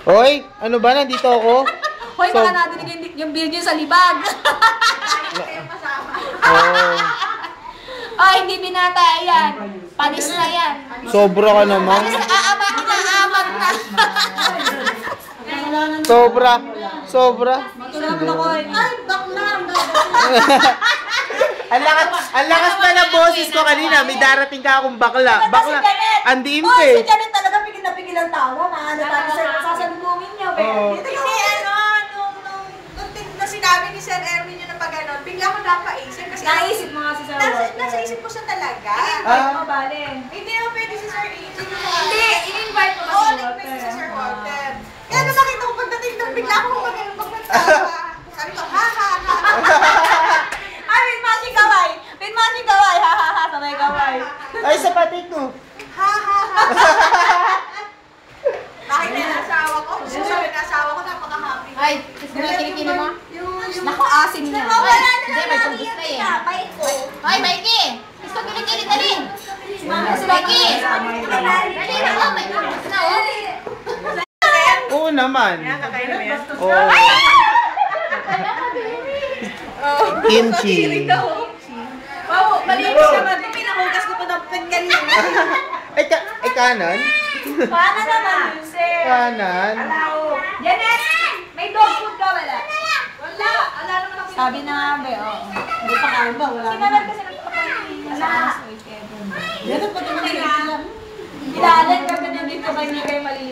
Hoy, ano ba? Nandito ako? Hoy, baka nadinig yung video sa libag. Oh. Ay, hindi binata yan. Panis na yan. Sobra ka naman. Panis na aamat na. Sobra. Sobra. Matulog mo ko. Ay, bakla. Ang lakas na ng boses ko kanina. May darating ka akong bakla. Bakla. Andiin pa Uy, eh. si Janet talaga pigil na pigil ang tawa. Maano tayo sa sasalubungin niyo. Oo. Kasi nung sinabi ni Sir Erwin yun na pag ganon, bigla ko napaisip. Kasi Naisip mo kasi sa nasa isip ko siya talaga. Invite mo, bale. Hindi naman pwede si Sir AJ. Hindi, in-invite mo Oo, si nag-invite si Sir Walter. Walter. Kaya nung nakita ko pagdating doon, bigla ko magmagtawa. Sabi ko, ha ha ha. Ay, with matching kaway. With matching kaway. Ha ha ha, sabay kaway. Ay, sapatit mo. Ha ha ha. Bakit na yung asawa ko? Sabi na asawa ko, napaka-happy. Ay, gusto mo yung kinikini mo? Yung Naku, asin niya. wala na Hindi, lang may ang paggusto iyak eh. niya. Bait ko. Hoy, Mikey! Gusto kinikini, dali! Si Mikey! Dali na ko, may gusto na oh. Oo naman. Kakain mo yan? Oo. Kimchi. Wow, malinis naman. Ito pinahugas ko pa ng kanina. Ay, kanan? Paano naman, sir? Kanan? Janet! May dog food ka, wala? Wala! Wala naman ako. Sabi na nga, be, oo. Hindi pa kain ba? Wala Sinalan kasi nagpapakain. Wala. Yan ang pagkakas. Ilalan ka ganyan dito kay hindi kayo mali.